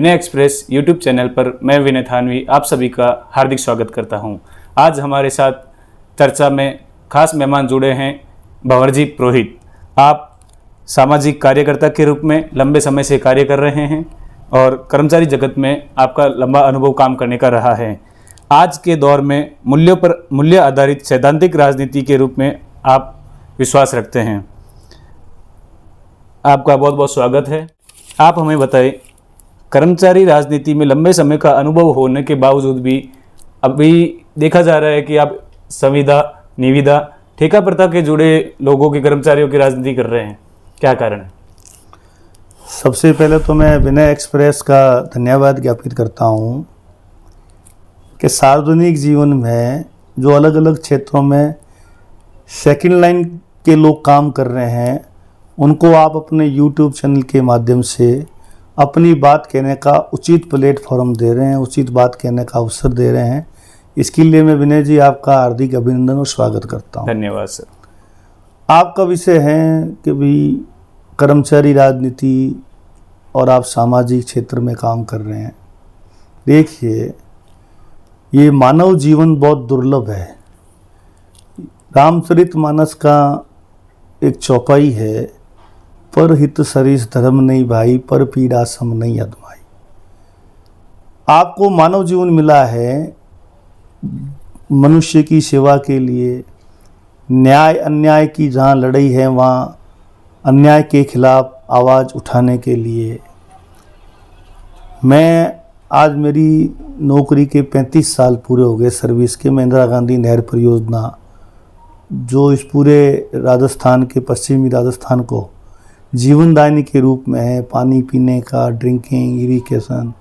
विनय express YouTube channel पर मैं विनय थानवी आप सभी का हार्दिक स्वागत करता हूं। आज हमारे साथ चर्चा में खास मेहमान जुड़े हैं भंवरजीत पुरोहित। आप सामाजिक कार्यकर्ता के रूप में लंबे समय से कार्य कर रहे हैं और कर्मचारी जगत में आपका लंबा अनुभव काम करने का रहा है। आज के दौर में मूल्य आधारित सैद्धांतिक राजनीति के रूप में आप विश्वास रखते हैं। आपका बहुत बहुत स्वागत है। आप हमें बताएं, कर्मचारी राजनीति में लंबे समय का अनुभव होने के बावजूद भी अभी देखा जा रहा है कि आप संविदा, निविदा, ठेका प्रथा के जुड़े लोगों के कर्मचारियों की राजनीति कर रहे हैं, क्या कारण है? सबसे पहले तो मैं विनय एक्सप्रेस का धन्यवाद ज्ञापित करता हूँ कि सार्वजनिक जीवन में जो अलग अलग क्षेत्रों में सेकंड लाइन के लोग काम कर रहे हैं उनको आप अपने यूट्यूब चैनल के माध्यम से अपनी बात कहने का उचित प्लेटफॉर्म दे रहे हैं, उचित बात कहने का अवसर दे रहे हैं। इसके लिए मैं विनय जी आपका हार्दिक अभिनंदन और स्वागत करता हूं। धन्यवाद सर। आपका विषय है कि भाई कर्मचारी राजनीति और आप सामाजिक क्षेत्र में काम कर रहे हैं। देखिए, ये मानव जीवन बहुत दुर्लभ है। रामचरितमानस का एक चौपाई है, पर हित सरिस धर्म नहीं भाई, पर पीड़ा सम नहीं अधमाई। आपको मानव जीवन मिला है मनुष्य की सेवा के लिए, न्याय अन्याय की जहाँ लड़ाई है वहाँ अन्याय के खिलाफ आवाज़ उठाने के लिए। मैं आज मेरी नौकरी के 35 साल पूरे हो गए सर्विस के। मैं इंदिरा गांधी नहर परियोजना जो इस पूरे राजस्थान के, पश्चिमी राजस्थान को जीवनदायिनी के रूप में है, पानी पीने का, ड्रिंकिंग, इरिगेशन,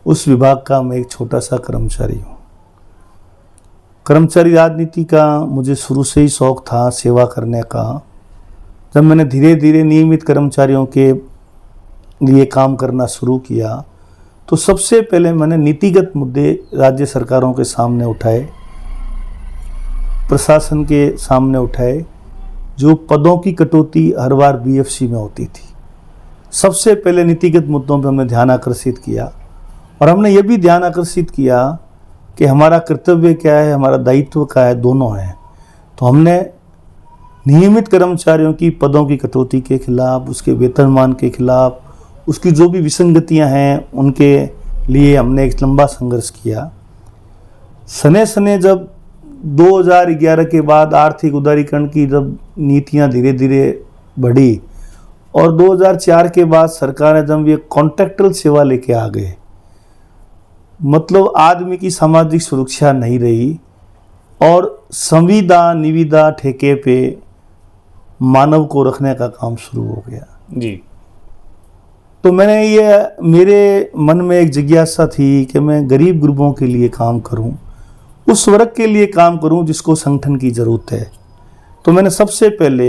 उस विभाग का मैं एक छोटा सा कर्मचारी हूँ। कर्मचारी राजनीति का मुझे शुरू से ही शौक़ था, सेवा करने का। जब मैंने धीरे धीरे नियमित कर्मचारियों के लिए काम करना शुरू किया तो सबसे पहले मैंने नीतिगत मुद्दे राज्य सरकारों के सामने उठाए, प्रशासन के सामने उठाए। जो पदों की कटौती हर बार बीएफसी में होती थी, सबसे पहले नीतिगत मुद्दों पर हमने ध्यान आकर्षित किया और हमने ये भी ध्यान आकर्षित किया कि हमारा कर्तव्य क्या है, हमारा दायित्व क्या है, दोनों हैं। तो हमने नियमित कर्मचारियों की पदों की कटौती के खिलाफ, उसके वेतनमान के खिलाफ, उसकी जो भी विसंगतियां हैं उनके लिए हमने एक लंबा संघर्ष किया। सने सने जब 2011 के बाद आर्थिक उदारीकरण की जब नीतियां धीरे धीरे बढ़ी और 2004 के बाद सरकार ने जब ये कॉन्ट्रैक्टल सेवा लेके आ गए, मतलब आदमी की सामाजिक सुरक्षा नहीं रही और संविदा निविदा ठेके पे मानव को रखने का काम शुरू हो गया जी। तो मेरे मन में एक जिज्ञासा थी कि मैं गरीब गुरबों के लिए काम करूं, उस वर्ग के लिए काम करूं जिसको संगठन की ज़रूरत है। तो मैंने सबसे पहले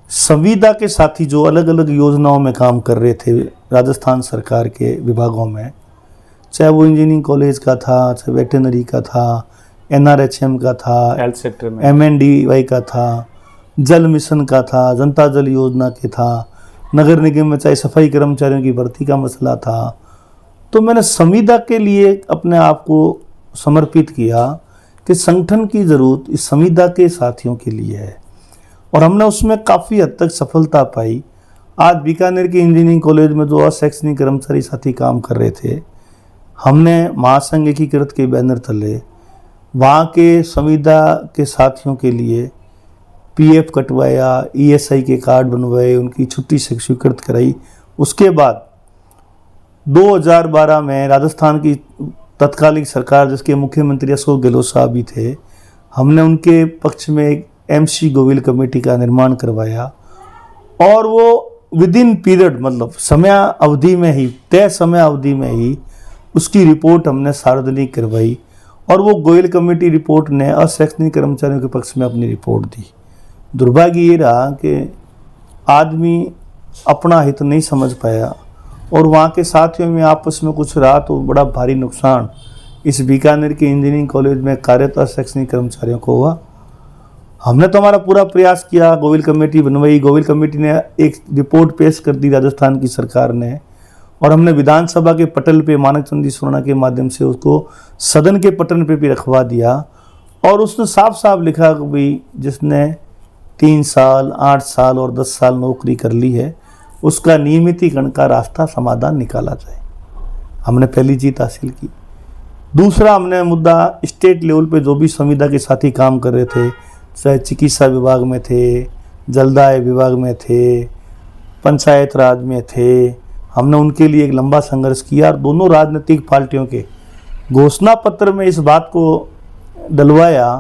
संविदा के साथी जो अलग अलग योजनाओं में काम कर रहे थे राजस्थान सरकार के विभागों में, चाहे वो इंजीनियरिंग कॉलेज का था, चाहे वेटरनरी का था, एनआरएचएम का था, हेल्थ सेक्टर में एमएनडीवाई का था, जल मिशन का था, जनता जल योजना के था, नगर निगम में चाहे सफाई कर्मचारियों की भर्ती का मसला था। तो मैंने संविदा के लिए अपने आप को समर्पित किया कि संगठन की ज़रूरत इस संविदा के साथियों के लिए है और हमने उसमें काफ़ी हद तक सफलता पाई। आज बीकानेर के इंजीनियरिंग कॉलेज में जो अशैक्षणिक कर्मचारी साथी काम कर रहे थे, हमने महासंघ एकीकृत के बैनर तले वहाँ के संविदा के साथियों के लिए पीएफ कटवाया, ईएसआई के कार्ड बनवाए, उनकी छुट्टी से स्वीकृत कराई। उसके बाद 2012 में राजस्थान की तत्कालीन सरकार, जिसके मुख्यमंत्री अशोक गहलोत साहब भी थे, हमने उनके पक्ष में एक एमसी गोविल कमेटी का निर्माण करवाया और वो विद इन पीरियड, मतलब समय अवधि में ही, तय समय अवधि में ही उसकी रिपोर्ट हमने सार्वजनिक करवाई और वो गोयल कमेटी रिपोर्ट ने अशैक्षणिक कर्मचारियों के पक्ष में अपनी रिपोर्ट दी। दुर्भाग्य ये रहा कि आदमी अपना हित नहीं समझ पाया और वहाँ के साथियों में आपस में कुछ रहा तो बड़ा भारी नुकसान इस बीकानेर के इंजीनियरिंग कॉलेज में कार्यरत अशैक्षणिक कर्मचारियों को हुआ। हमने तो हमारा पूरा प्रयास किया, गोविल कमेटी बनवाई, गोविल कमेटी ने एक रिपोर्ट पेश कर दी राजस्थान की सरकार ने और हमने विधानसभा के पटल पे मानक चंदी सोना के माध्यम से उसको सदन के पटल पे भी रखवा दिया। और उसने साफ साफ लिखा कि भाई जिसने 3 साल 8 साल और 10 साल नौकरी कर ली है उसका नियमितीकरण का रास्ता समाधान निकाला जाए। हमने पहली जीत हासिल की। दूसरा हमने मुद्दा स्टेट लेवल पे जो भी संविदा के साथी काम कर रहे थे, चाहे चिकित्सा विभाग में थे, जलदाय विभाग में थे, पंचायत राज में थे, हमने उनके लिए एक लंबा संघर्ष किया। और दोनों राजनीतिक पार्टियों के घोषणा पत्र में इस बात को डलवाया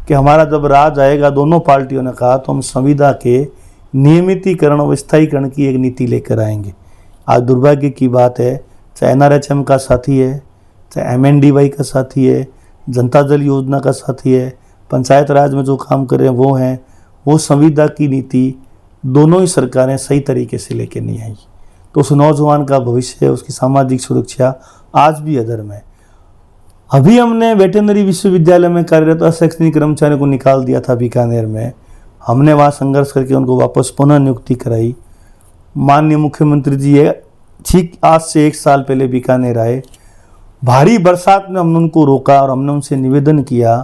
कि हमारा जब राज आएगा, दोनों पार्टियों ने कहा, तो हम संविदा के नियमितीकरण और स्थायीकरण की एक नीति लेकर आएंगे। आज दुर्भाग्य की बात है, चाहे NRHM का साथी है, चाहे MNDY का साथी है, जनता दल योजना का साथी है, पंचायत राज में जो काम कर रहे हैं वो हैं, वो संविदा की नीति दोनों ही सरकारें सही तरीके से लेके नहीं आई। तो उस नौजवान का भविष्य, उसकी सामाजिक सुरक्षा आज भी अधर्म है। अभी हमने वेटरनरी विश्वविद्यालय में कार्यरत अशैक्षणिक कर्मचारियों को निकाल दिया था बीकानेर में। हमने वहाँ संघर्ष करके उनको वापस पुनः नियुक्ति कराई। माननीय मुख्यमंत्री जी ठीक आज से 1 साल पहले बीकानेर आए। भारी बरसात में हमने उनको रोका और हमने उनसे निवेदन किया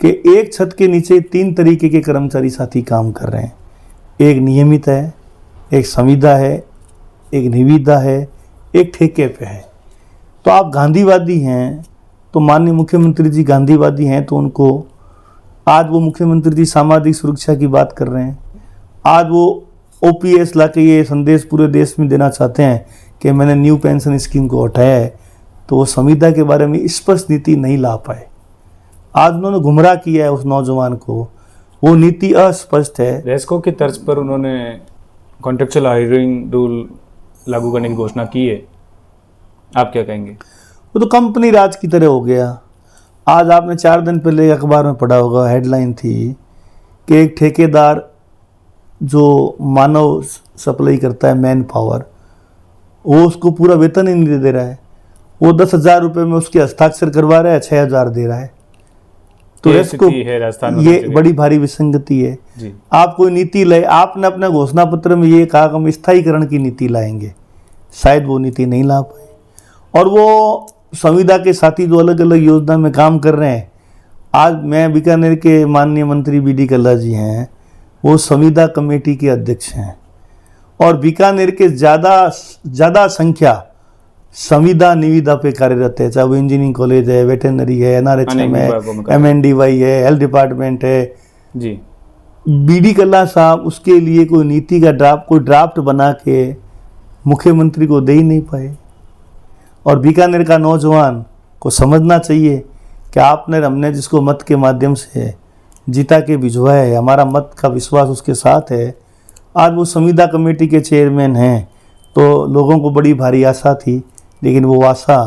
कि एक छत के नीचे 3 तरीके के कर्मचारी साथी काम कर रहे हैं। एक नियमित है, एक संविदा है, एक निविदा है, एक ठेके पे है। तो आप गांधीवादी हैं, तो माननीय मुख्यमंत्री जी गांधीवादी हैं, तो उनको आज वो मुख्यमंत्री जी सामाजिक सुरक्षा की बात कर रहे हैं। आज वो OPS ला के ये संदेश पूरे देश में देना चाहते हैं कि मैंने न्यू पेंशन स्कीम को हटाया है, तो वो संविदा के बारे में स्पष्ट नीति नहीं ला पाए। आज उन्होंने गुमराह किया है उस नौजवान को, वो नीति अस्पष्ट है। रेस्को की तर्ज पर उन्होंने कॉन्ट्रेक्चुअल हायरिंग रूल लागू करने की घोषणा की है, आप क्या कहेंगे? वो तो कंपनी राज की तरह हो गया। आज आपने 4 दिन पहले अखबार में पढ़ा होगा, हेडलाइन थी कि एक ठेकेदार जो मानव सप्लाई करता है, मैन पावर, वो उसको पूरा वेतन ही नहीं दे रहा है। वो 10,000 रुपये में उसके हस्ताक्षर करवा रहा है, 6,000 दे रहा है। तो इसको ये बड़ी भारी विसंगति है जी। आप कोई नीति लाए, आपने अपने घोषणा पत्र में ये कहा कि हम स्थायीकरण की नीति लाएंगे, शायद वो नीति नहीं ला पाए। और वो संविदा के साथी जो अलग अलग योजना में काम कर रहे हैं, आज मैं बीकानेर के माननीय मंत्री BD कल्ला जी हैं, वो संविदा कमेटी के अध्यक्ष हैं। और बीकानेर के ज़्यादा संख्या संविदा निविदा पे कार्यरत है, चाहे वो इंजीनियरिंग कॉलेज है, वेटरनरी है, NRHM है, MNDY है, हेल्थ डिपार्टमेंट है जी। BD कल्ला साहब उसके लिए कोई नीति का कोई ड्राफ्ट बना के मुख्यमंत्री को दे ही नहीं पाए। और बीकानेर का नौजवान को समझना चाहिए कि हमने जिसको मत के माध्यम से जीता के भिजवाया है, हमारा मत का विश्वास उसके साथ है। आज वो संविदा कमेटी के चेयरमैन हैं, तो लोगों को बड़ी भारी आशा थी, लेकिन वो आशा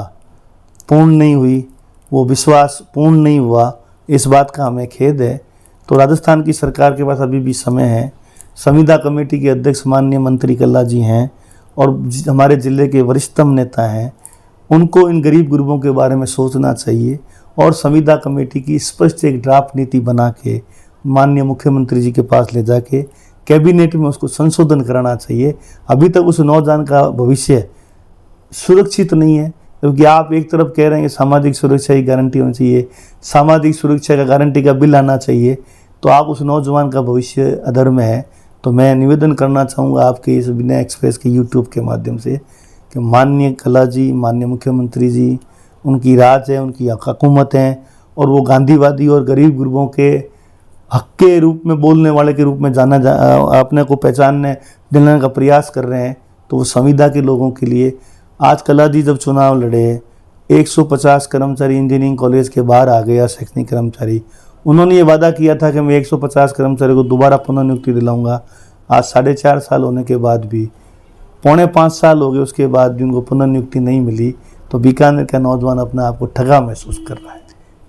पूर्ण नहीं हुई, वो विश्वास पूर्ण नहीं हुआ। इस बात का हमें खेद है। तो राजस्थान की सरकार के पास अभी भी समय है। संविदा कमेटी के अध्यक्ष माननीय मंत्री कल्ला जी हैं और हमारे ज़िले के वरिष्ठतम नेता हैं, उनको इन गरीब गुरबों के बारे में सोचना चाहिए और संविदा कमेटी की स्पष्ट एक ड्राफ्ट नीति बना के माननीय मुख्यमंत्री जी के पास ले जाके कैबिनेट में उसको संशोधन कराना चाहिए। अभी तक उस नौजवान का भविष्य सुरक्षित नहीं है, क्योंकि आप एक तरफ कह रहे हैं कि सामाजिक सुरक्षा की गारंटी होनी चाहिए, सामाजिक सुरक्षा का गारंटी का बिल आना चाहिए, तो आप उस नौजवान का भविष्य अधर्म है। तो मैं निवेदन करना चाहूँगा आपके इस विनय एक्सप्रेस के YouTube के माध्यम से कि माननीय कल्ला जी, माननीय मुख्यमंत्री जी, उनकी राज है, उनकी हुकूमत है, और वो गांधीवादी और गरीब गुरबों के हक के रूप में बोलने वाले के रूप में अपने को पहचानने दिलाने का प्रयास कर रहे हैं। तो वो संविदा के लोगों के लिए आज कल्ला जी जब चुनाव लड़े, 150 कर्मचारी इंजीनियरिंग कॉलेज के बाहर आ गया, शैक्षणिक कर्मचारी, उन्होंने ये वादा किया था कि मैं 150 कर्मचारी को दोबारा पुनः नियुक्ति दिलाऊंगा। आज 4.5 साल होने के बाद भी, 4.25 साल हो गए उसके बाद भी उनको पुनः नियुक्ति नहीं मिली। तो बीकानेर का नौजवान अपने आप को ठगा महसूस कर रहा है।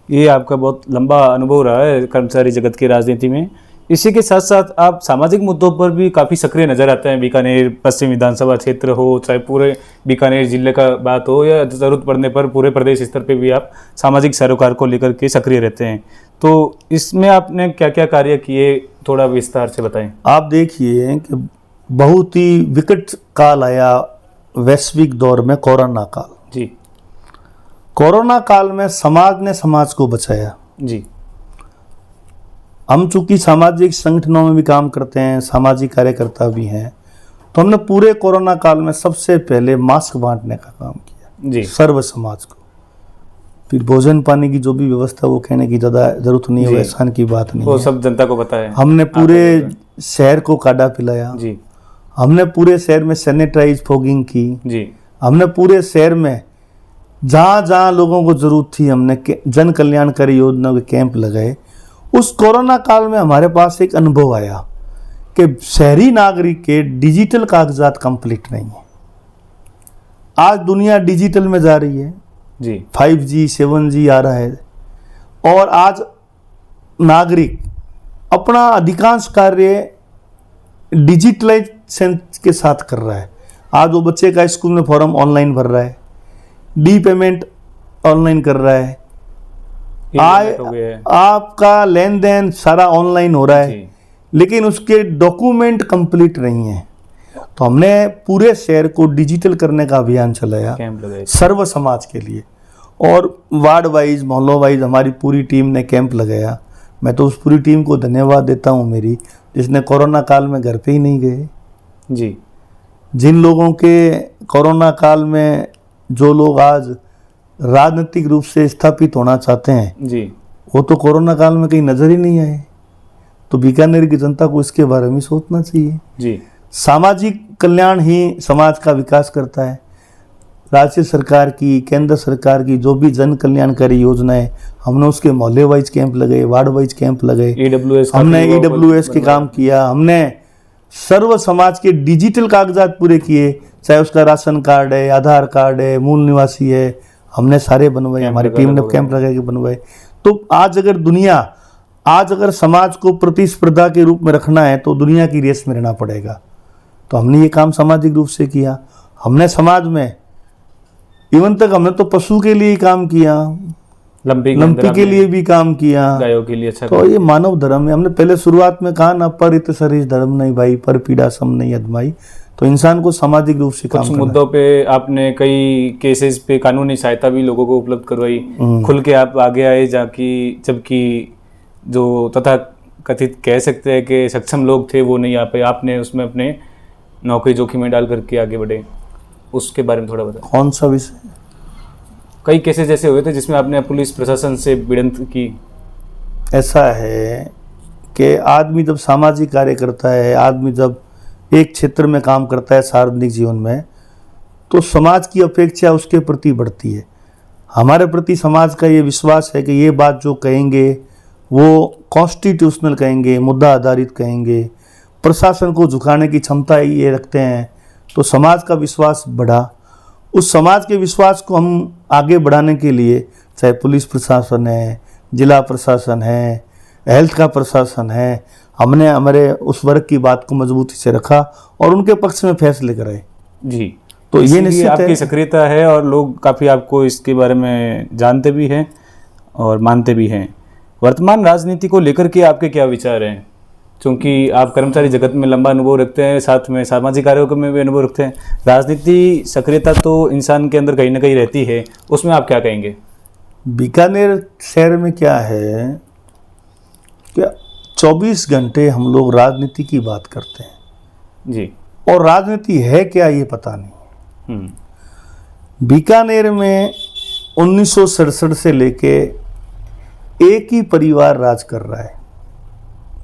ये आपका बहुत लंबा अनुभव रहा है कर्मचारी जगत की राजनीति में। इसी के साथ साथ आप सामाजिक मुद्दों पर भी काफ़ी सक्रिय नजर आते हैं। बीकानेर पश्चिम विधानसभा क्षेत्र हो, चाहे पूरे बीकानेर जिले का बात हो, या ज़रूरत पड़ने पर पूरे प्रदेश स्तर पे भी आप सामाजिक सरोकार को लेकर के सक्रिय रहते हैं। तो इसमें आपने क्या क्या कार्य किए, थोड़ा विस्तार से बताएं। आप देखिए कि बहुत ही विकट काल आया वैश्विक दौर में कोरोना काल। जी कोरोना काल में समाज ने समाज को बचाया। जी हम चूंकि सामाजिक संगठनों में भी काम करते हैं, सामाजिक कार्यकर्ता भी हैं, तो हमने पूरे कोरोना काल में सबसे पहले मास्क बांटने का काम किया जी सर्व समाज को। फिर भोजन पानी की जो भी व्यवस्था, वो कहने की ज़्यादा जरूरत नहीं है, वो जी। एहसान की बात नहीं वो है। सब जनता को पता है। हमने पूरे आप शहर को काढ़ा पिलाया, जी हमने पूरे शहर में सैनिटाइज फॉगिंग की, जी हमने पूरे शहर में जहाँ जहाँ लोगों को जरूरत थी हमने जन कल्याणकारी योजना के कैंप लगाए। उस कोरोना काल में हमारे पास एक अनुभव आया कि शहरी नागरिक के डिजिटल कागजात कंप्लीट नहीं है। आज दुनिया डिजिटल में जा रही है, जी 5G 7G आ रहा है, और आज नागरिक अपना अधिकांश कार्य डिजिटलाइजेशन के साथ कर रहा है। आज वो बच्चे का स्कूल में फॉर्म ऑनलाइन भर रहा है, डी पेमेंट ऑनलाइन कर रहा है, इंटरनेट हो गया है। आपका लेन देन सारा ऑनलाइन हो रहा है, जी लेकिन उसके डॉक्यूमेंट कंप्लीट नहीं है। तो हमने पूरे शहर को डिजिटल करने का अभियान चलाया कैंप लगाए। सर्व समाज के लिए, और वार्ड वाइज मोहल्लों वाइज हमारी पूरी टीम ने कैंप लगाया। मैं तो उस पूरी टीम को धन्यवाद देता हूँ मेरी, जिसने कोरोना काल में घर पे ही नहीं गए। जी जिन लोगों के कोरोना काल में, जो लोग आज राजनीतिक रूप से स्थापित होना चाहते हैं, जी वो तो कोरोना काल में कहीं नजर ही नहीं आए। तो बीकानेर की जनता को इसके बारे में सोचना चाहिए। जी सामाजिक कल्याण ही समाज का विकास करता है। राज्य सरकार की, केंद्र सरकार की जो भी जन कल्याणकारी योजनाएं, हमने उसके मोहल्ले वाइज कैंप लगाए, वार्ड वाइज कैंप लगाए, EWS हमने EWS के काम किया, हमने सर्व समाज के डिजिटल कागजात पूरे किए, चाहे उसका राशन कार्ड है, आधार कार्ड है, मूल निवासी है, हमने सारे बनवाए, हमारी टीम ने कैंप लगा के बनवाए। तो आज अगर समाज को प्रतिस्पर्धा के रूप में रखना है तो दुनिया की रेस में रहना पड़ेगा। तो हमने ये काम सामाजिक रूप से किया। हमने समाज में इवन तक हमने तो पशु के लिए काम किया, लंपी के लिए भी काम किया, गायों के लिए। अच्छा तो ये मानव धर्म है। हमने पहले शुरुआत में कहा ना, पर इत सरिस धर्म नहीं भाई, पर पीड़ा सम नहीं अदमाई। तो इंसान को सामाजिक रूप से काम कुछ करना है। मुद्दों पे आपने कई केसेस पे कानूनी सहायता भी लोगों को उपलब्ध करवाई, खुल के आप आगे आए, जबकि जो तथा कथित कह सकते हैं कि सक्षम लोग थे वो नहीं आ पाए, आपने उसमें अपने नौकरी जोखिम में डाल करके आगे बढ़े। उसके बारे में थोड़ा बताएं। कौन सा विषय? कई केसेस ऐसे हुए थे जिसमें आपने पुलिस प्रशासन से भिड़ंत की। ऐसा है कि आदमी जब सामाजिक कार्य करता है, आदमी जब एक क्षेत्र में काम करता है सार्वजनिक जीवन में, तो समाज की अपेक्षा उसके प्रति बढ़ती है। हमारे प्रति समाज का ये विश्वास है कि ये बात जो कहेंगे वो कॉन्स्टिट्यूशनल कहेंगे, मुद्दा आधारित कहेंगे, प्रशासन को झुकाने की क्षमता ये रखते हैं। तो समाज का विश्वास बढ़ा। उस समाज के विश्वास को हम आगे बढ़ाने के लिए, चाहे पुलिस प्रशासन है, जिला प्रशासन है, हेल्थ का प्रशासन है, हमने हमारे उस वर्ग की बात को मजबूती से रखा और उनके पक्ष में फैसले कराए। जी तो ये इसीलिए निश्चित है आपकी सक्रियता है और लोग काफ़ी आपको इसके बारे में जानते भी हैं और मानते भी हैं। वर्तमान राजनीति को लेकर के आपके क्या विचार हैं? क्योंकि आप कर्मचारी जगत में लंबा अनुभव रखते हैं, साथ में सामाजिक कार्यों में भी अनुभव रखते हैं। राजनीति सक्रियता तो इंसान के अंदर कहीं ना कहीं रहती है, उसमें आप क्या कहेंगे? बीकानेर शहर में क्या है कि 24 घंटे हम लोग राजनीति की बात करते हैं जी। और राजनीति है क्या ये पता नहीं। बीकानेर में 1967 से लेके एक ही परिवार राज कर रहा है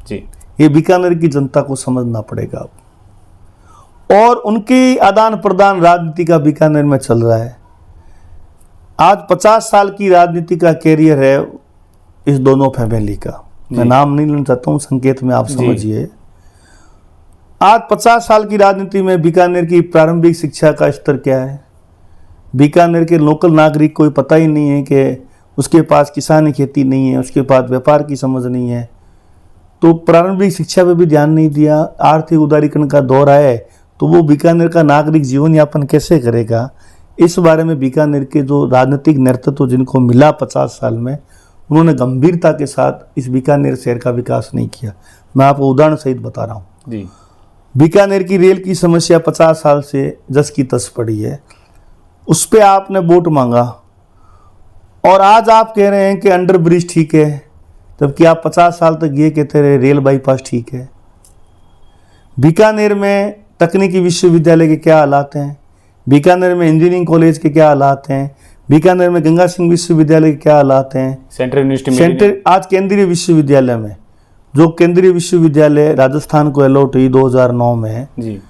जी। ये बीकानेर की जनता को समझना पड़ेगा अब। और उनके आदान प्रदान राजनीति का बीकानेर में चल रहा है। आज 50 साल की राजनीति का कैरियर है इस दोनों फैमिली का। मैं नाम नहीं लेना चाहता हूँ, संकेत में आप समझिए। आज 50 साल की राजनीति में बीकानेर की प्रारंभिक शिक्षा का स्तर क्या है? बीकानेर के लोकल नागरिक को पता ही नहीं है कि उसके पास किसानी खेती नहीं है, उसके पास व्यापार की समझ नहीं है। तो प्रारंभिक शिक्षा पे भी ध्यान नहीं दिया। आर्थिक उदारीकरण का दौर आया तो वो बीकानेर का नागरिक जीवन यापन कैसे करेगा? इस बारे में बीकानेर के जो राजनीतिक नेतृत्व जिनको मिला 50 साल में, उन्होंने गंभीरता के साथ इस बीकानेर शहर का विकास नहीं किया। मैं आपको उदाहरण सहित बता रहा हूँ। जी। बीकानेर की रेल की समस्या 50 साल से जस की तस पड़ी है, उस पर आपने वोट मांगा और आज आप कह रहे हैं कि अंडर ब्रिज ठीक है, जबकि आप 50 साल तक ये कहते रहे रेल बाईपास ठीक है। बीकानेर में तकनीकी विश्वविद्यालय के क्या हालात हैं, बीकानेर में इंजीनियरिंग कॉलेज के क्या हालात हैं, बीकानेर में गंगा सिंह विश्वविद्यालय के क्या हालात हैं, सेंट्रल यूनिवर्सिटी सेंटर आज केंद्रीय विश्वविद्यालय में, जो केंद्रीय विश्वविद्यालय राजस्थान को अलॉट हुई 2009 में, जी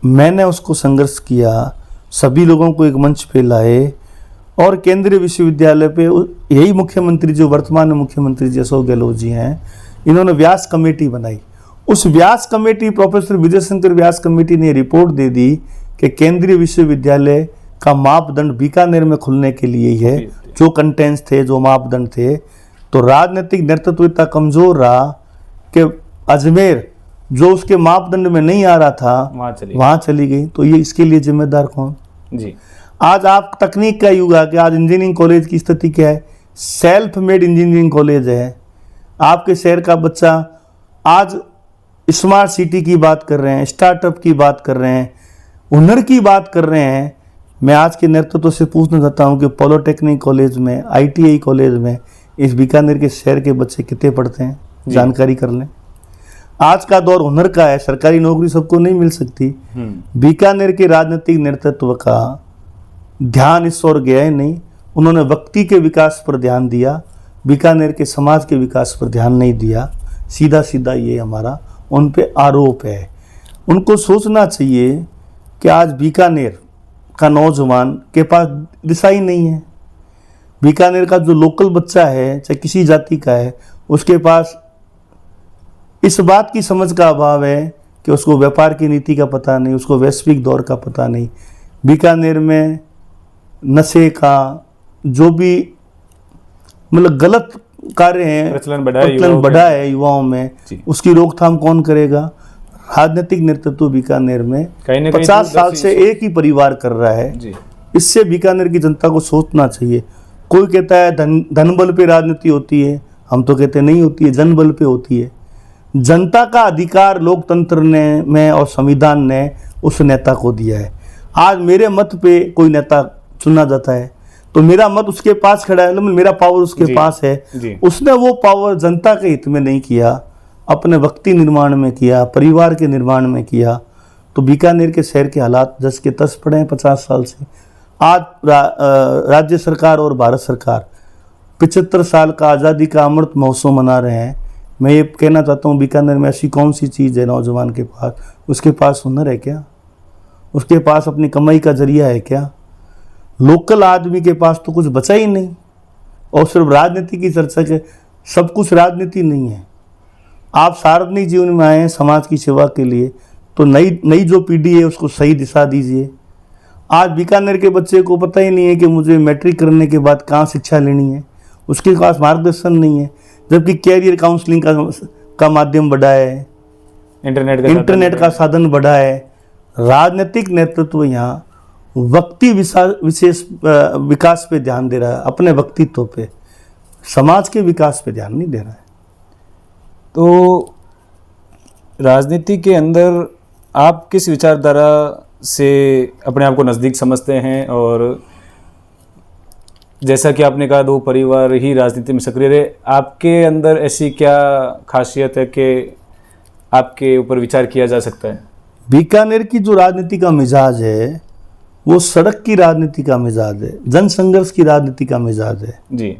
मैंने उसको संघर्ष किया, सभी लोगों को एक मंच पे लाए और केंद्रीय विश्वविद्यालय पे यही मुख्यमंत्री जो वर्तमान में मुख्यमंत्री जी अशोक गहलोत जी हैं, इन्होंने व्यास कमेटी बनाई। उस व्यास कमेटी, प्रोफेसर विजय शंकर व्यास कमेटी ने रिपोर्ट दे दी कि केंद्रीय विश्वविद्यालय का मापदंड बीकानेर में खुलने के लिए ही है, जो कंटेंट्स थे, जो मापदंड थे। तो राजनीतिक नेतृत्व इतना कमजोर रहा कि अजमेर जो उसके मापदंड में नहीं आ रहा था वहां चली गई। तो ये इसके लिए जिम्मेदार कौन? जी आज आप तकनीक का युग आ गया, आज इंजीनियरिंग कॉलेज की स्थिति क्या है? सेल्फ मेड इंजीनियरिंग कॉलेज है। आपके शहर का बच्चा आज स्मार्ट सिटी की बात कर रहे हैं, स्टार्टअप की बात कर रहे हैं, हुनर की बात कर रहे हैं। मैं आज के नेतृत्व से पूछना चाहता हूं कि पॉलिटेक्निक कॉलेज में, ITI कॉलेज में इस बीकानेर के शहर के बच्चे कितने पढ़ते हैं? जानकारी कर लें। आज का दौर हुनर का है, सरकारी नौकरी सबको नहीं मिल सकती। बीकानेर के राजनीतिक नेतृत्व का ध्यान इस ओर गया ही नहीं, उन्होंने व्यक्ति के विकास पर ध्यान दिया, बीकानेर के समाज के विकास पर ध्यान नहीं दिया। सीधा सीधा ये हमारा उन पे आरोप है। उनको सोचना चाहिए कि आज बीकानेर का नौजवान के पास दिशा ही नहीं है। बीकानेर का जो लोकल बच्चा है, चाहे किसी जाति का है, उसके पास इस बात की समझ का अभाव है कि उसको व्यापार की नीति का पता नहीं, उसको वैश्विक दौर का पता नहीं। बीकानेर में नशे का जो भी मतलब गलत कार्य हैं, प्रचलन बढ़ा है युवाओं में, उसकी रोकथाम कौन करेगा? राजनीतिक नेतृत्व बीकानेर में 50 साल से एक ही परिवार कर रहा है। इससे बीकानेर की जनता को सोचना चाहिए। कोई कहता है धन बल पे राजनीति होती है, हम तो कहते नहीं होती है, जन बल पे होती है। जनता का अधिकार लोकतंत्र ने में और संविधान ने उस नेता को दिया है। आज मेरे मत पे कोई नेता चुना जाता है तो मेरा मत उसके पास खड़ा है, मेरा पावर उसके पास है। उसने वो पावर जनता के हित में नहीं किया, अपने व्यक्ति निर्माण में किया, परिवार के निर्माण में किया। तो बीकानेर के शहर के हालात जस के तस पड़े हैं 50 साल से। आज राज्य सरकार और भारत सरकार 75 साल का आज़ादी का अमृत महोत्सव मना रहे हैं। मैं ये कहना चाहता हूँ, बीकानेर में ऐसी कौन सी चीज़ है नौजवान के पास? उसके पास हुनर है क्या? उसके पास अपनी कमाई का जरिया है क्या? लोकल आदमी के पास तो कुछ बचा ही नहीं। और सिर्फ राजनीति की चर्चा के, सब कुछ राजनीति नहीं है। आप सार्वजनिक जीवन में आए हैं समाज की सेवा के लिए, तो नई जो पीढ़ी है उसको सही दिशा दीजिए। आज बीकानेर के बच्चे को पता ही नहीं है कि मुझे मैट्रिक करने के बाद कहाँ शिक्षा लेनी है, उसके पास मार्गदर्शन नहीं है। जबकि कैरियर काउंसलिंग का माध्यम बढ़ा है, इंटरनेट का साधन बढ़ा है। राजनीतिक नेतृत्व यहाँ व्यक्ति विशेष विकास पे ध्यान दे रहा है, अपने व्यक्तित्व पे, समाज के विकास पे ध्यान नहीं दे रहा है। तो राजनीति के अंदर आप किस विचारधारा से अपने आप को नज़दीक समझते हैं? और जैसा कि आपने कहा 2 परिवार ही राजनीति में सक्रिय रहे, आपके अंदर ऐसी क्या खासियत है कि आपके ऊपर विचार किया जा सकता है? बीकानेर की जो राजनीति का मिजाज है वो सड़क की राजनीति का मिजाज है, जन संघर्ष की राजनीति का मिजाज है जी।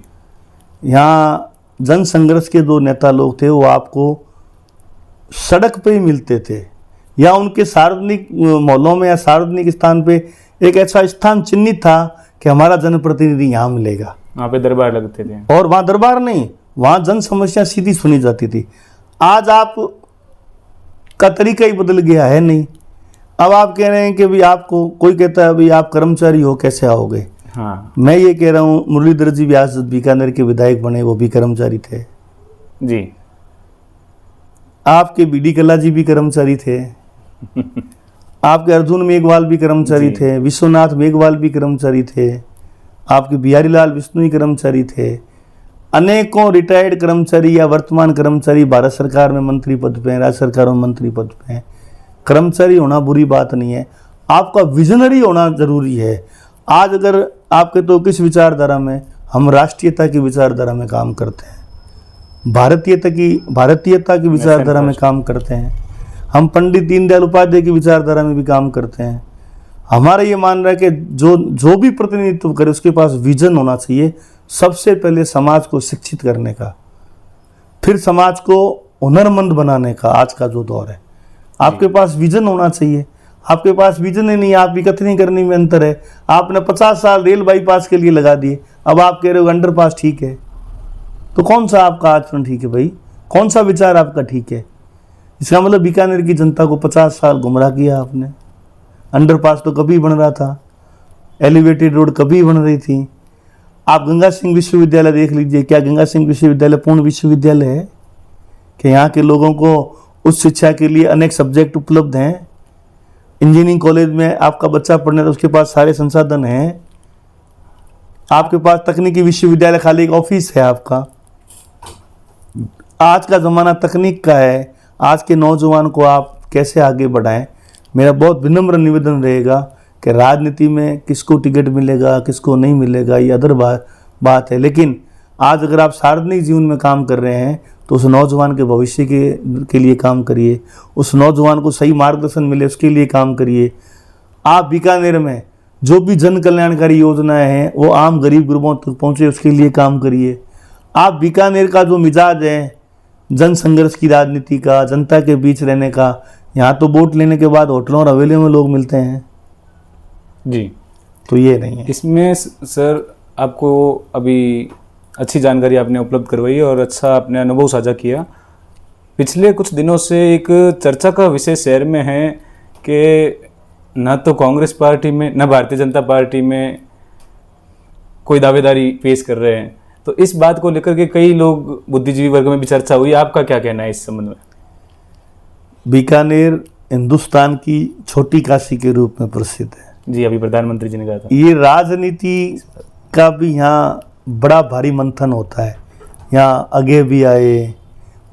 यहाँ जन संघर्ष के 2 नेता लोग थे, वो आपको सड़क पे ही मिलते थे या उनके सार्वजनिक मोहल्लों में या सार्वजनिक स्थान पे एक ऐसा स्थान चिन्हित था कि हमारा जनप्रतिनिधि यहाँ मिलेगा। वहाँ पे दरबार लगते थे, और वहाँ दरबार नहीं, वहाँ जन समस्या सीधी सुनी जाती थी। आज आप का तरीका ही बदल गया है। नहीं, अब आप कह रहे हैं कि भाई आपको, कोई कहता है भाई आप कर्मचारी हो, कैसे आओगे? हाँ। मैं ये कह रहा हूँ, मुरलीधर जी व्यास बीकानेर के विधायक बने, वो भी कर्मचारी थे जी। आपके BD कला जी भी कर्मचारी थे आपके अर्जुन मेघवाल भी कर्मचारी थे, विश्वनाथ मेघवाल भी कर्मचारी थे, आपके बिहारी लाल विष्णु कर्मचारी थे। अनेकों रिटायर्ड कर्मचारी या वर्तमान कर्मचारी भारत सरकार में मंत्री पद पे हैं, राज्य सरकार में मंत्री पद पे हैं। कर्मचारी होना बुरी बात नहीं है, आपका विजनरी होना जरूरी है। आज अगर आपके तो किस विचारधारा में, हम राष्ट्रीयता की विचारधारा में काम करते हैं, भारतीयता की विचारधारा में काम करते हैं, हम पंडित दीनदयाल उपाध्याय की विचारधारा में भी काम करते हैं। हमारा ये मानना है कि जो भी प्रतिनिधित्व करे उसके पास विजन होना चाहिए, सबसे पहले समाज को शिक्षित करने का, फिर समाज को हुनरमंद बनाने का। आज का जो दौर है, आपके पास विजन होना चाहिए। आपके पास विजन ही नहीं, आप इकट्ठे करने में अंतर है। आपने 50 साल रेल बाईपास के लिए लगा दिए, अब आप कह रहे हो अंडरपास ठीक है, तो कौन सा आपका आचरण ठीक है भाई? कौन सा विचार आपका ठीक है? इसका मतलब बीकानेर की जनता को 50 साल गुमराह किया आपने। अंडरपास तो कभी बन रहा था, एलिवेटेड रोड कभी बन रही थी। आप गंगा सिंह विश्वविद्यालय देख लीजिए, क्या गंगा सिंह विश्वविद्यालय पूर्ण विश्वविद्यालय है कि यहाँ के लोगों को उच्च शिक्षा के लिए अनेक सब्जेक्ट उपलब्ध हैं? इंजीनियरिंग कॉलेज में आपका बच्चा पढ़ने तो उसके पास सारे संसाधन हैं। आपके पास तकनीकी विश्वविद्यालय खाली एक ऑफिस है आपका। आज का ज़माना तकनीक का है, आज के नौजवान को आप कैसे आगे बढ़ाएं? मेरा बहुत विनम्र निवेदन रहेगा कि राजनीति में किसको टिकट मिलेगा किसको नहीं मिलेगा ये अदर बात है, लेकिन आज अगर आप सार्वजनिक जीवन में काम कर रहे हैं तो उस नौजवान के भविष्य के लिए काम करिए, उस नौजवान को सही मार्गदर्शन मिले उसके लिए काम करिए। आप बीकानेर में जो भी जन कल्याणकारी योजनाएं हैं वो आम गरीब गुरबों तक पहुँचे उसके लिए काम करिए। आप बीकानेर का जो मिजाज है जन संघर्ष की राजनीति का, जनता के बीच रहने का, यहाँ तो वोट लेने के बाद होटलों और हवेलियों में लोग मिलते हैं जी, तो ये नहीं है। इसमें सर आपको अभी अच्छी जानकारी आपने उपलब्ध करवाई और अच्छा आपने अनुभव साझा किया। पिछले कुछ दिनों से एक चर्चा का विषय शहर में है कि न तो कांग्रेस पार्टी में न भारतीय जनता पार्टी में कोई दावेदारी पेश कर रहे हैं, तो इस बात को लेकर के कई लोग बुद्धिजीवी वर्ग में भी चर्चा हुई। आपका क्या कहना है इस संबंध में? बीकानेर हिंदुस्तान की छोटी काशी के रूप में प्रसिद्ध है जी, अभी प्रधानमंत्री जी ने कहा था। ये राजनीति का भी यहाँ बड़ा भारी मंथन होता है। यहाँ आगे भी आए,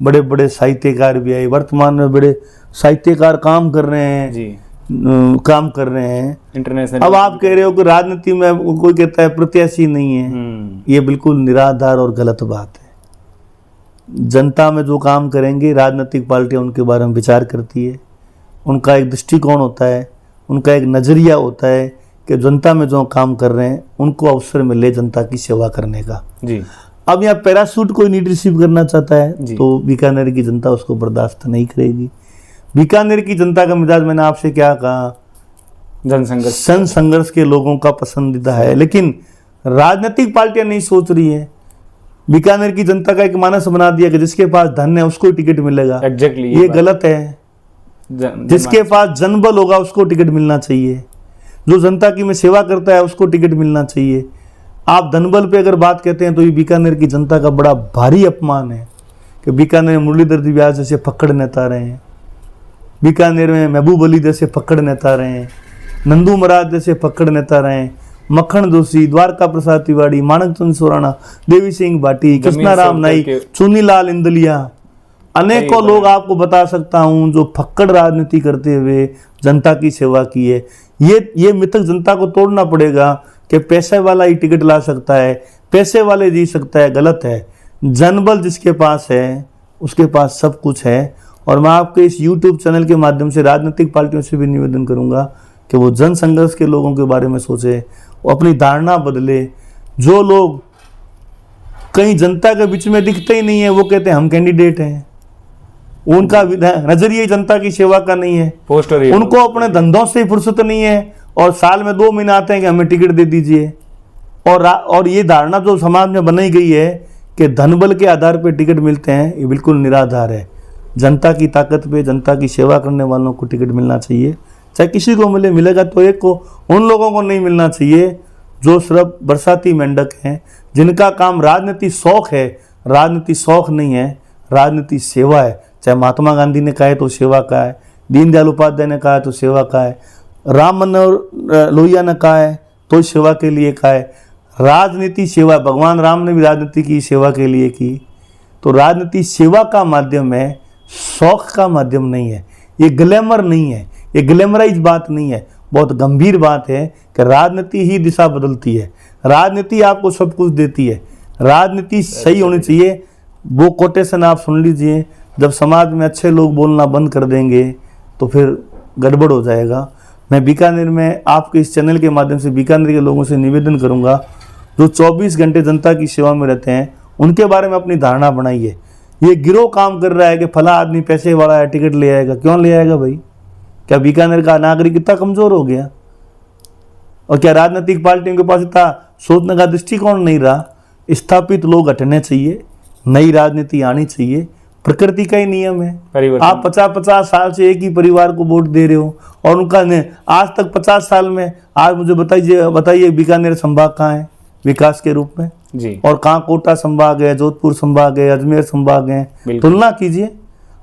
बड़े बड़े साहित्यकार भी आए, वर्तमान में बड़े साहित्यकार काम कर रहे हैं जी, काम कर रहे हैं इंटरनेशनल। अब आप कह रहे हो कि राजनीति में कोई कहता है प्रत्याशी नहीं है, ये बिल्कुल निराधार और गलत बात है। जनता में जो काम करेंगे राजनीतिक पार्टियां उनके बारे में विचार करती है, उनका एक दृष्टिकोण होता है, उनका एक नज़रिया होता है कि जनता में जो काम कर रहे हैं उनको अवसर मिले जनता की सेवा करने का जी। अब यहाँ पैराशूट कोई नहीं रिसीव करना चाहता है तो बीकानेर की जनता उसको बर्दाश्त नहीं करेगी। बीकानेर की जनता का मिजाज मैंने आपसे क्या कहा, जन संघर्ष के लोगों का पसंदीदा है, लेकिन राजनीतिक पार्टियां नहीं सोच रही है। बीकानेर की जनता का एक मानस बना दिया कि जिसके पास धन है उसको टिकट मिलेगा। एग्जैक्टली ये गलत है। जिसके पास जनबल होगा उसको टिकट मिलना चाहिए, जो जनता की में सेवा करता है उसको टिकट मिलना चाहिए। आप धनबल पे अगर बात कहते हैं तो ये बीकानेर की जनता का बड़ा भारी अपमान है कि बीकानेर में मुरलीधर दिव्यास जैसे फक्कड़ नेता रहे हैं, बीकानेर में महबूब अली जैसे फक्कड़ नेता रहे हैं, नंदू महाराज जैसे फक्कड़ नेता रहे हैं, मक्खन जोशी, द्वारका प्रसाद तिवारी, माणक चंद सोराणा, देवी सिंह भाटी, कृष्णाराम नाईक, चुनीलाल इंदलिया, अनेकों लोग आपको बता सकता हूं जो फक्कड़ राजनीति करते हुए जनता की सेवा की है। ये मिथक जनता को तोड़ना पड़ेगा कि पैसे वाला ही टिकट ला सकता है, पैसे वाले जी सकता है, गलत है। जनबल जिसके पास है उसके पास सब कुछ है। और मैं आपके इस YouTube चैनल के माध्यम से राजनीतिक पार्टियों से भी निवेदन करूंगा कि वो जन संघर्ष के लोगों के बारे में सोचे, वो अपनी धारणा बदले। जो लोग कहीं जनता के बीच में दिखते ही नहीं है वो कहते हैं हम कैंडिडेट हैं, उनका नजरिया जनता की सेवा का नहीं है, पोस्टर उनको अपने धंधों से फुर्सत नहीं है और साल में 2 महीने आते हैं कि हमें टिकट दे दीजिए। और ये धारणा जो समाज में बनाई गई है कि धनबल के आधार पर टिकट मिलते हैं, ये बिल्कुल निराधार है। जनता की ताकत पे, जनता की सेवा करने वालों को टिकट मिलना चाहिए, चाहे किसी को मिलेगा तो एक को। उन लोगों को नहीं मिलना चाहिए जो सिर्फ बरसाती मेंढक हैं, जिनका काम राजनीति शौक है। राजनीति शौक नहीं है, राजनीति सेवा है। चाहे महात्मा गांधी ने कहा है तो सेवा का है, दीनदयाल उपाध्याय ने कहा है तो सेवा का है, राम मनोहर लोहिया ने कहा है तो सेवा के लिए कहा है। राजनीति सेवा, भगवान राम ने भी राजनीति की सेवा के लिए की। तो राजनीति सेवा का माध्यम है, शौक का माध्यम नहीं है। ये ग्लैमर नहीं है, ये ग्लैमराइज बात नहीं है, बहुत गंभीर बात है कि राजनीति ही दिशा बदलती है। राजनीति आपको सब कुछ देती है, राजनीति सही होनी चाहिए। वो कोटेशन आप सुन लीजिए, जब समाज में अच्छे लोग बोलना बंद कर देंगे तो फिर गड़बड़ हो जाएगा। मैं बीकानेर में आपके इस चैनल के माध्यम से बीकानेर के लोगों से निवेदन करूंगा, जो 24 घंटे जनता की सेवा में रहते हैं, उनके बारे में अपनी धारणा बनाइए। ये गिरोह काम कर रहा है कि फला आदमी पैसे वाला है, टिकट ले आएगा। क्यों ले आएगा भाई? क्या बीकानेर का नागरिक इतना कमजोर हो गया? और क्या राजनीतिक पार्टियों के पास इतना सोचने का दृष्टिकोण नहीं रहा? स्थापित लोग हटने चाहिए, नई राजनीति आनी चाहिए। प्रकृति का ही नियम है। आप 50-50 साल से एक ही परिवार को वोट दे रहे हो और उनका आज तक 50 साल में, आज मुझे बताइए बीकानेर संभाग कहाँ है विकास के रूप में जी, और कहाँ कोटा संभाग है, जोधपुर संभाग है, अजमेर संभाग है। तुलना कीजिए,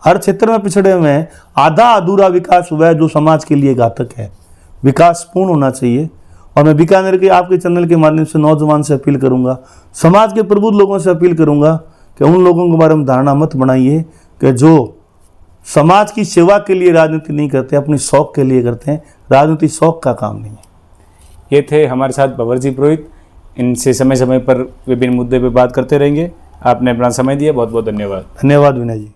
हर क्षेत्र में पिछड़े हुए हैं। आधा अधूरा विकास हुआ है जो समाज के लिए घातक है। विकास पूर्ण होना चाहिए। और मैं बीकानेर के आपके चैनल के माध्यम से नौजवान से अपील करूंगा, समाज के प्रबुद्ध लोगों से अपील करूंगा कि उन लोगों के बारे में धारणा मत बनाइए कि जो समाज की सेवा के लिए राजनीति नहीं करते, अपनी शौक के लिए करते हैं। राजनीति शौक का काम नहीं है। ये थे हमारे साथ भंवरजी पुरोहित। इनसे समय समय पर विभिन्न मुद्दे पर बात करते रहेंगे। आपने अपना समय दिया, बहुत बहुत धन्यवाद। धन्यवाद विनय जी।